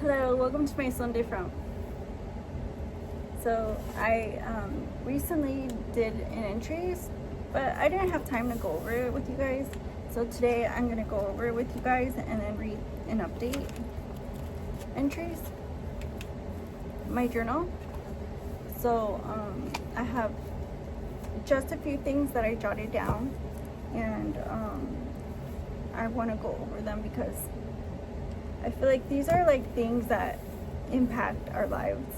Hello, welcome to my Sunday Frown. So I recently did an entries, but I didn't have time to go over it with you guys. So today I'm gonna go over it with you guys and then read an update entries, my journal. So I have just a few things that I jotted down, and I want to go over them because I feel like these are like things that impact our lives.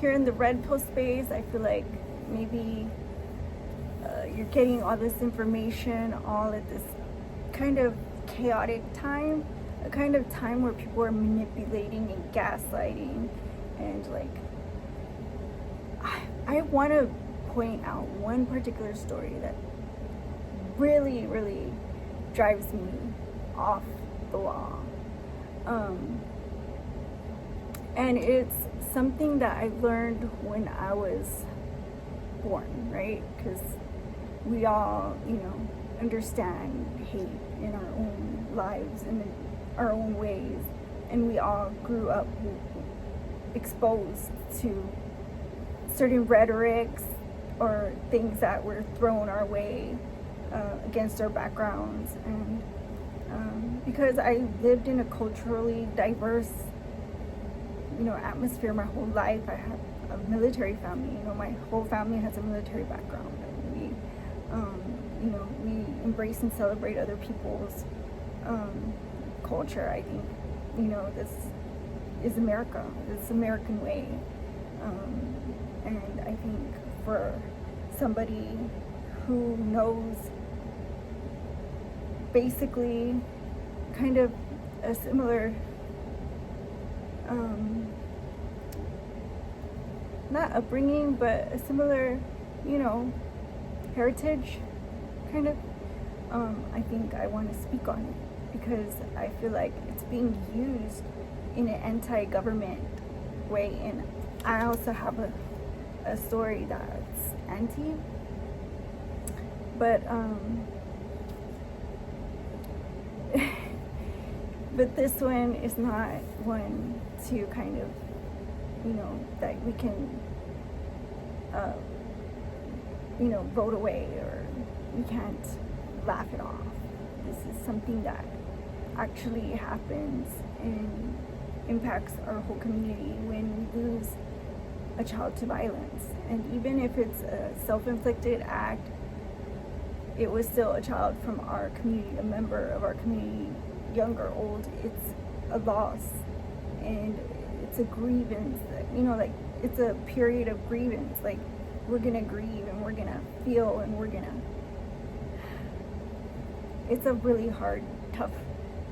Here in the red pill space, I feel like maybe you're getting all this information all at this kind of chaotic time, a kind of time where people are manipulating and gaslighting, and like I want to point out one particular story that really, really drives me off the wall. And it's something that I learned when I was born, right? Because we all, understand hate in our own lives and in our own ways. And we all grew up exposed to certain rhetorics or things that were thrown our way against our backgrounds. And because I lived in a culturally diverse, atmosphere my whole life. I have a military family. My whole family has a military background. And we embrace and celebrate other people's culture. I think, this is America. It's American way. And I think for somebody who knows basically kind of a similar not upbringing, but a similar, heritage, kind of. I think I want to speak on it because I feel like it's being used in an anti-government way, and I also have a story that's anti, but but this one is not one to kind of, that we can, vote away, or we can't laugh it off. This is something that actually happens and impacts our whole community when we lose a child to violence. And even if it's a self-inflicted act, it was still a child from our community, a member of our community, young or old. It's a loss, and it's a grievance, like it's a period of grievance. Like, we're gonna grieve and we're gonna feel and it's a really hard, tough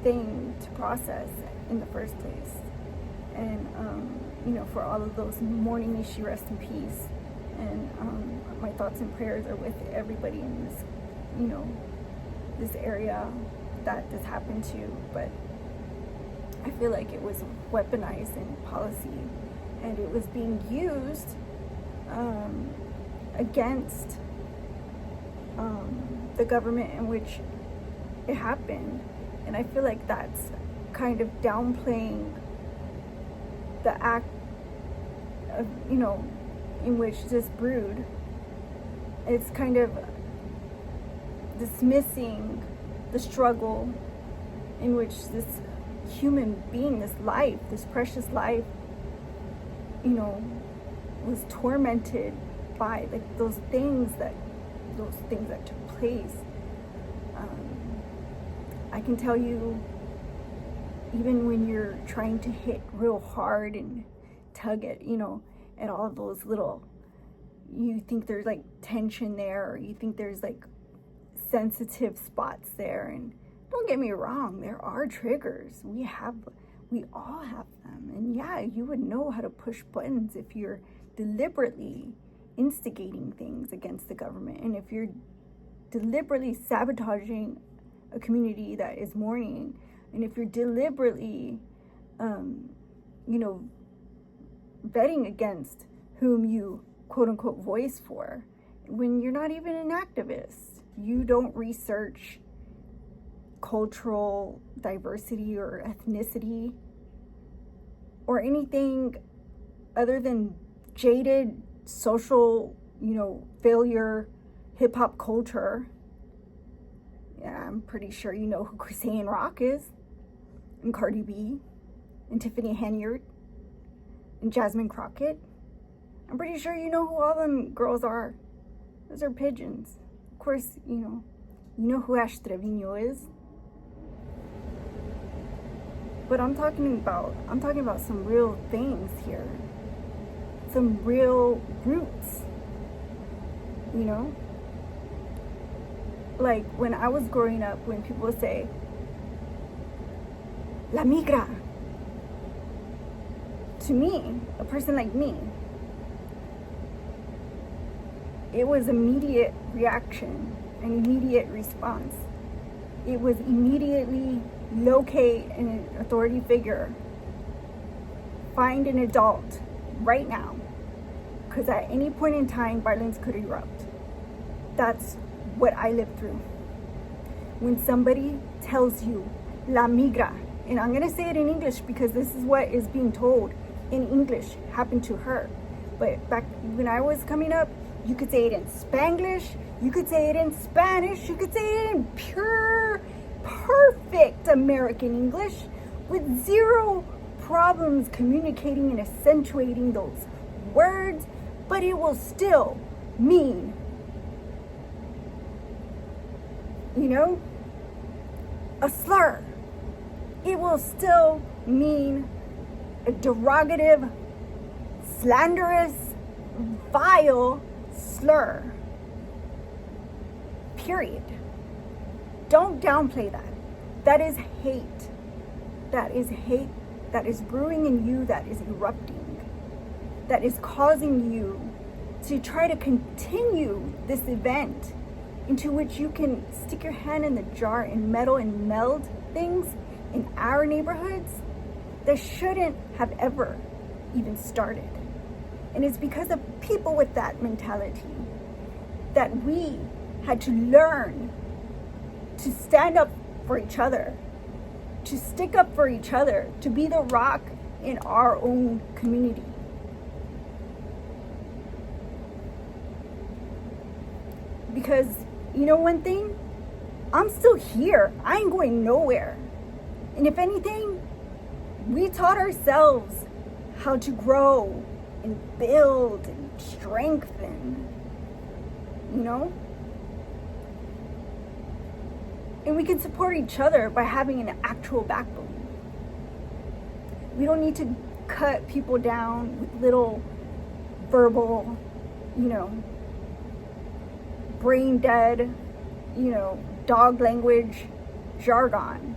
thing to process in the first place. And for all of those mourning, may she rest in peace. And my thoughts and prayers are with everybody in this, this area that this happened to. But I feel like it was weaponized in policy, and it was being used against the government in which it happened. And I feel like that's kind of downplaying the act of, in which this brewed. It's kind of dismissing the struggle in which this human being, this life, this precious life, was tormented by like those things that took place. I can tell you, even when you're trying to hit real hard and tug at, at all those little, you think there's like tension there, or you think there's like sensitive spots there. And don't get me wrong, there are triggers. We all have them. And yeah, you would know how to push buttons if you're deliberately instigating things against the government, and if you're deliberately sabotaging a community that is mourning, and if you're deliberately betting against whom you quote unquote voice for, when you're not even an activist. You don't research cultural diversity or ethnicity. or anything other than jaded social, failure hip-hop culture. Yeah, I'm pretty sure you know who Chrisean Rock is, and Cardi B, and Tiffany Henyard, and Jasmine Crockett. I'm pretty sure you know who all them girls are. Those are pigeons. Of course, you know who Ash Trevino is. But I'm talking about some real things here. Some real roots. Like when I was growing up, when people would say, La migra. To me, a person like me, it was immediate reaction, an immediate response. It was immediately locate an authority figure, find an adult right now, because at any point in time, violence could erupt. That's what I lived through. When somebody tells you, La migra, and I'm going to say it in English because this is what is being told in English, happened to her. But back when I was coming up, you could say it in Spanglish, you could say it in Spanish, you could say it in pure, perfect American English with zero problems communicating and accentuating those words, but it will still mean, a slur. It will still mean a derogative, slanderous, vile slur. Period. Don't downplay that. That is hate. That is hate that is brewing in you, that is erupting, that is causing you to try to continue this event into which you can stick your hand in the jar and meddle and meld things in our neighborhoods that shouldn't have ever even started. And it's because of people with that mentality that we had to learn to stand up for each other, to stick up for each other, to be the rock in our own community. Because, one thing? I'm still here. I ain't going nowhere. And if anything, we taught ourselves how to grow and build and strengthen, And we can support each other by having an actual backbone. We don't need to cut people down with little verbal, brain dead, dog language jargon.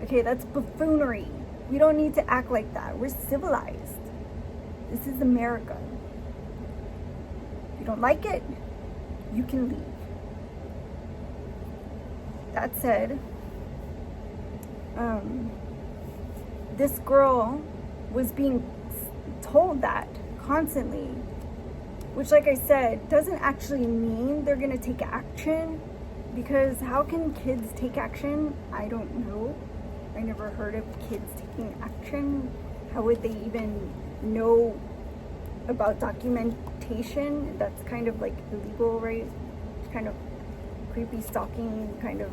Okay, that's buffoonery. We don't need to act like that. We're civilized. This is America. If you don't like it, you can leave. That said, this girl was being told that constantly, which, like I said, doesn't actually mean they're gonna take action, because how can kids take action? I don't know. I never heard of kids taking action. How would they even know about documentation? That's kind of like illegal, right? It's kind of creepy stalking, kind of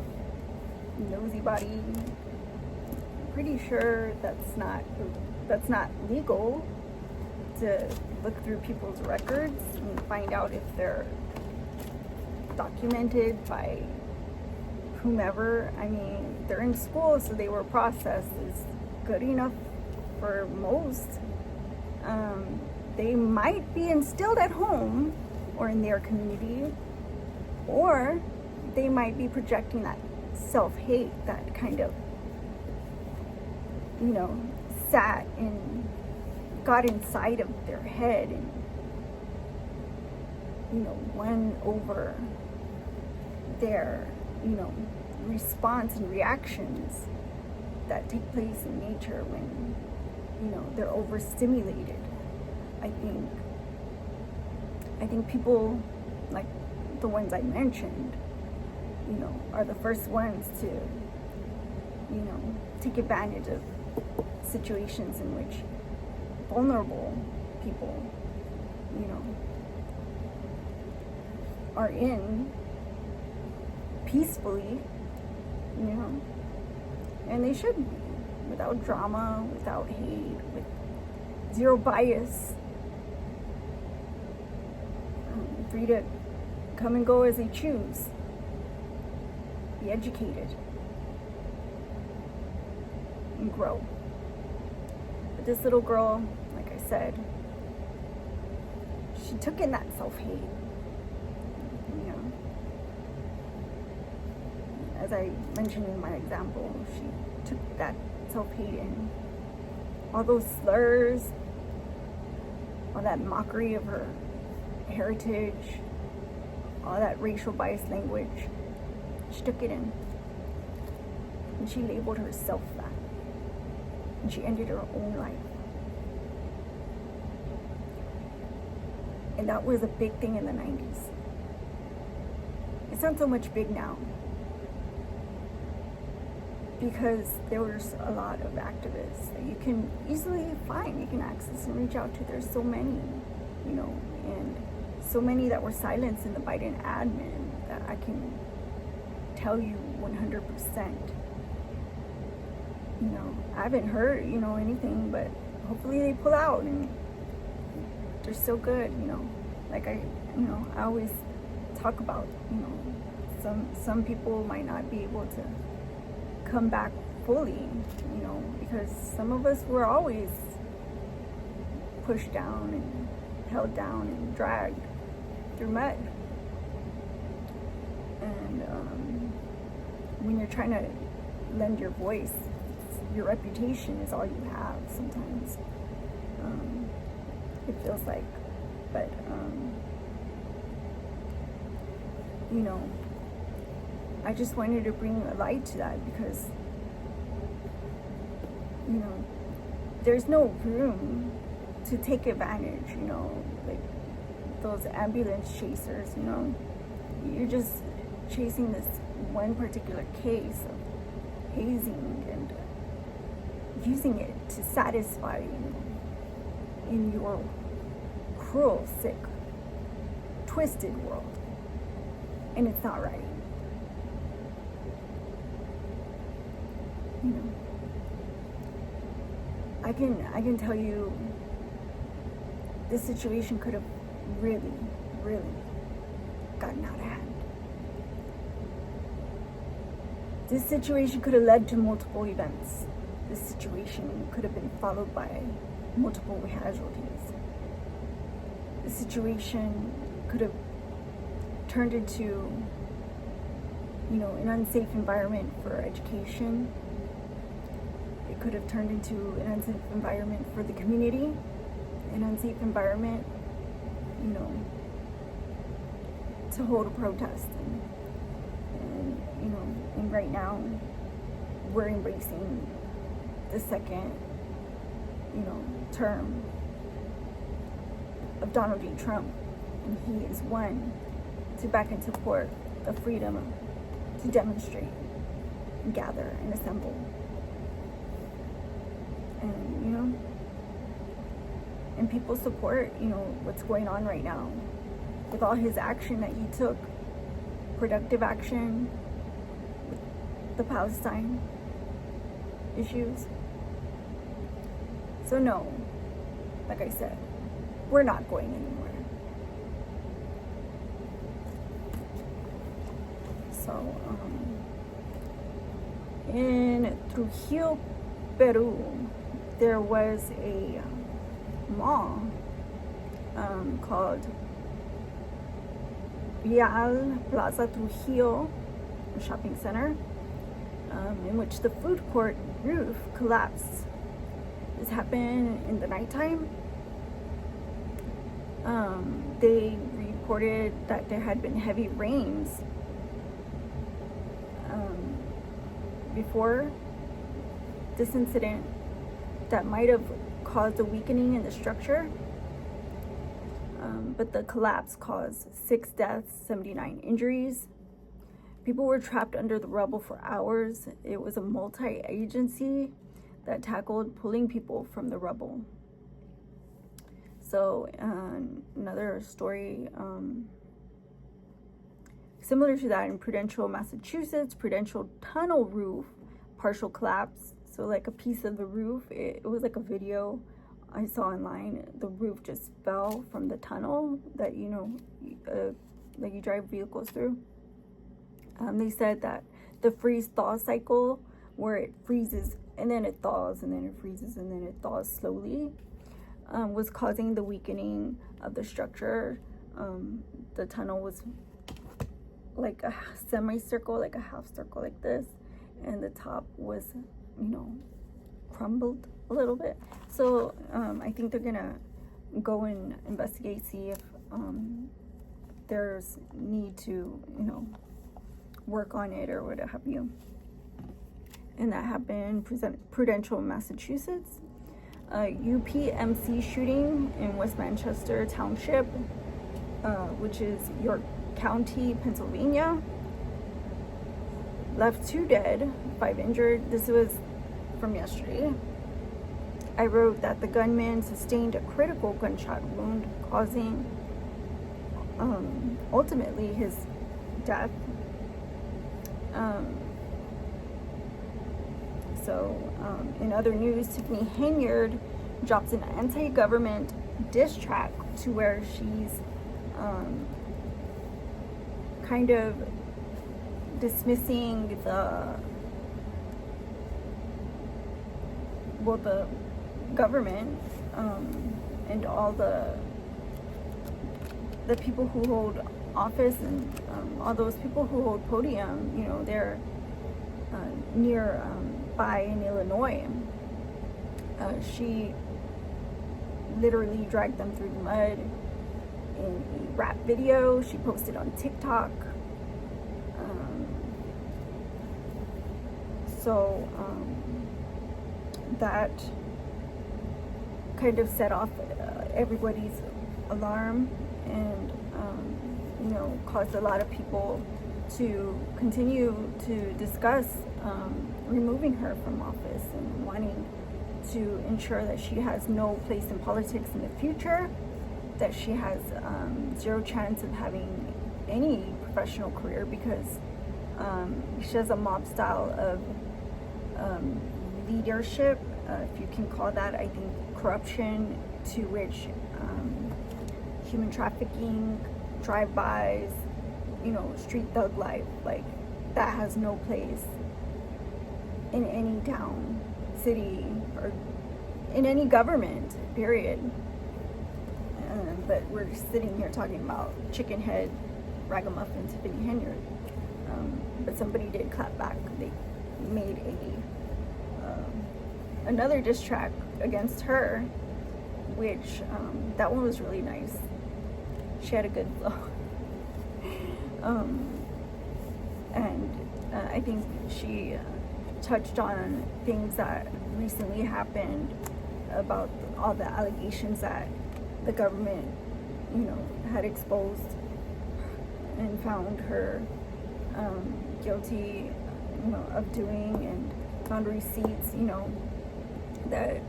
nosy body. I'm pretty sure that's not legal to look through people's records and find out if they're documented by whomever. I mean, they're in school, so they were processed. Is good enough for most. They might be instilled at home or in their community, or they might be projecting that self-hate that kind of, sat and got inside of their head and, won over their, response and reactions that take place in nature when, they're overstimulated. I think people like the ones I mentioned, are the first ones to, take advantage of situations in which vulnerable people, you know, are in peacefully, you know, and they should be, without drama, without hate, with zero bias, free to come and go as they choose, be educated, and grow. But this little girl, like I said, she took in that self-hate, you know. As I mentioned in my example, she took that self-hate in, all those slurs, all that mockery of her heritage, all that racial biased language. She took it in, and she labeled herself that, and she ended her own life. And that was a big thing in the 90s. It's not so much big now, because there was a lot of activists that you can easily find, you can access and reach out to. There's so many, you know, and so many that were silenced in the Biden admin that I can tell you 100%. You know, I haven't heard, you know, anything, but hopefully they pull out and they're still good, you know. Like I always talk about, you know, some people might not be able to come back fully, you know, because some of us were always pushed down and held down and dragged through mud. And when you're trying to lend your voice, your reputation is all you have sometimes. It feels like, but you know, I just wanted to bring a light to that, because, you know, there's no room to take advantage, you know, like those ambulance chasers, you know. You're just chasing this one particular case of hazing and using it to satisfy you in your cruel, sick, twisted world. And it's not right. You know, I can tell you, this situation could have really, really gotten out of hand. This situation could have led to multiple events. This situation could have been followed by multiple casualties. This situation could have turned into, you know, an unsafe environment for education. It could have turned into an unsafe environment for the community, an unsafe environment, you know, to hold a protest. And you know, and right now we're embracing the second, you know, term of Donald J. Trump, and he is one to back and support the freedom to demonstrate and gather and assemble. And, you know, and people support, you know, what's going on right now with all his action that he took, productive action with the Palestine issues. So no, like I said, we're not going anywhere. So, in Trujillo, Peru, there was a mall called Real Plaza Trujillo, a shopping center, in which the food court roof collapsed. This happened in the nighttime. They reported that there had been heavy rains before this incident that might have caused a weakening in the structure. But the collapse caused 6 deaths, 79 injuries. People were trapped under the rubble for hours. It was a multi-agency that tackled pulling people from the rubble. So another story similar to that in Prudential, Massachusetts, Prudential tunnel roof partial collapse. So like a piece of the roof, it was like a video I saw online. The roof just fell from the tunnel that like you drive vehicles through. They said that the freeze-thaw cycle, where it freezes and then it thaws and then it freezes and then it thaws slowly, was causing the weakening of the structure. The tunnel was like a semicircle, like a half circle like this, and the top was, crumbled a little bit. So I think they're gonna go and investigate, see if there's need to, work on it or what have you. And that happened in Prudential, Massachusetts. UPMC shooting in West Manchester Township, which is York County, Pennsylvania, left 2 dead, 5 injured. This was from yesterday. I wrote that the gunman sustained a critical gunshot wound, causing ultimately his death. In other news, Tiffany Henyard drops an anti-government diss track to where she's kind of dismissing the government and all the people who hold office and all those people who hold podium. They're near by in Illinois. She literally dragged them through the mud in a rap video she posted on TikTok. That kind of set off everybody's alarm and caused a lot of people to continue to discuss removing her from office and wanting to ensure that she has no place in politics in the future, that she has zero chance of having any professional career because she has a mob style of leadership, if you can call that, I think, corruption, to which human trafficking, drive-bys, street thug life, like that has no place in any town, city, or in any government, period. But we're sitting here talking about chicken head, ragamuffin Tiffany Henyard. But somebody did clap back. They made another diss track against her, which that one was really nice. She had a good flow. I think she touched on things that recently happened about all the allegations that the government, had exposed and found her guilty, of doing, and found receipts, that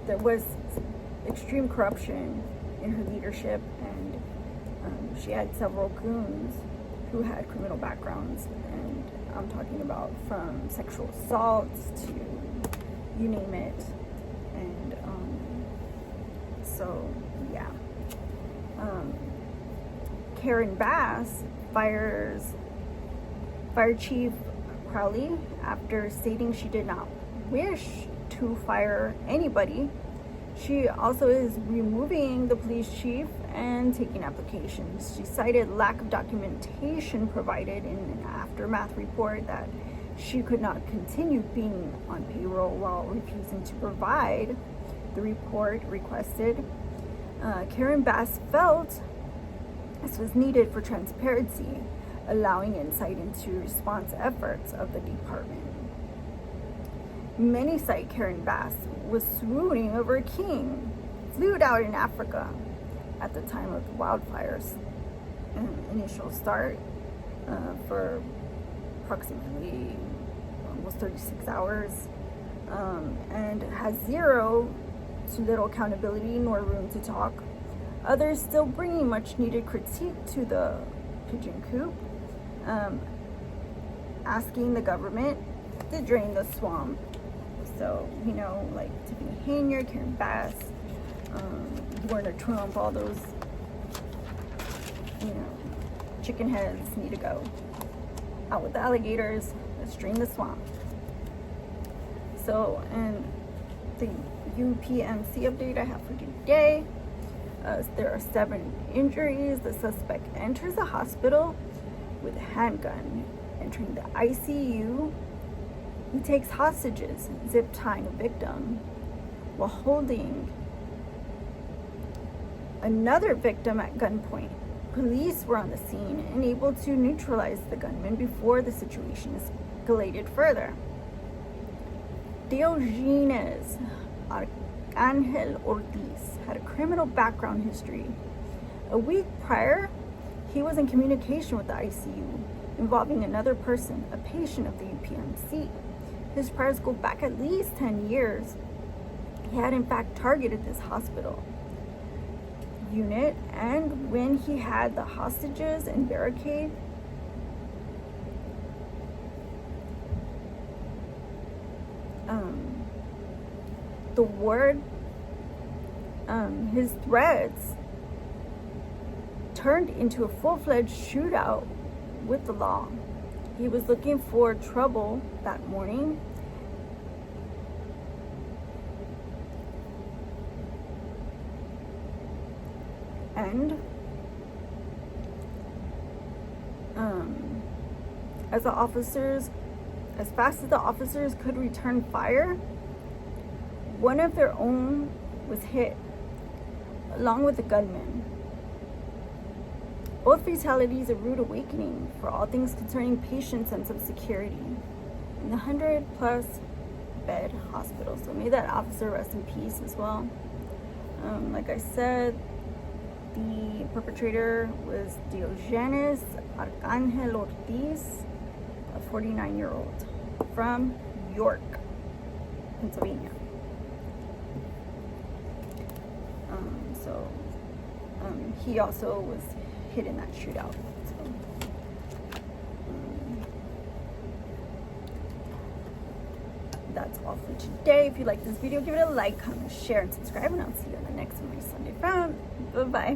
there was extreme corruption in her leadership, and she had several goons who had criminal backgrounds, and I'm talking about from sexual assaults to you name it. And yeah. Karen Bass fires Fire Chief Crowley after stating she did not wish to fire anybody. She also is removing the police chief and taking applications. She cited lack of documentation provided in an aftermath report that she could not continue being on payroll while refusing to provide the report requested. Karen Bass felt this was needed for transparency, allowing insight into response efforts of the department. Many cite Karen Bass was swooning over a king flued out in Africa at the time of the wildfires. Initial start for approximately almost 36 hours. and has zero to little accountability nor room to talk. Others still bringing much needed critique to the pigeon coop, asking the government to drain the swamp. So, you know, like Tiffany Hayner, Karen Bass, Werner Trump, all those, you know, chicken heads need to go. Out with the alligators, let's drain the swamp. So, and the UPMC update I have for today, there are 7 injuries. The suspect enters the hospital with a handgun. Entering the ICU, he takes hostages, zip tying a victim while holding another victim at gunpoint. Police were on the scene and able to neutralize the gunman before the situation escalated further. Diogenes Angel Ortiz had a criminal background history. A week prior, he was in communication with the ICU involving another person, a patient of the UPMC. His priors go back at least 10 years. He had in fact targeted this hospital unit, and when he had the hostages and barricade, the word, his threats turned into a full-fledged shootout with the law. He was looking for trouble that morning. And as fast as the officers could return fire, one of their own was hit, along with the gunman. Both fatalities a rude awakening for all things concerning patient sense of security in the 100+ bed hospital. So may that officer rest in peace as well. Like I said, the perpetrator was Diogenes Arcangel Ortiz, a 49-year-old from York, Pennsylvania. He also was hit in that shootout. So, that's all for today. If you like this video, give it a like, comment, share, and subscribe, and I'll see you on the next one, my Sunday frown. Bye-bye.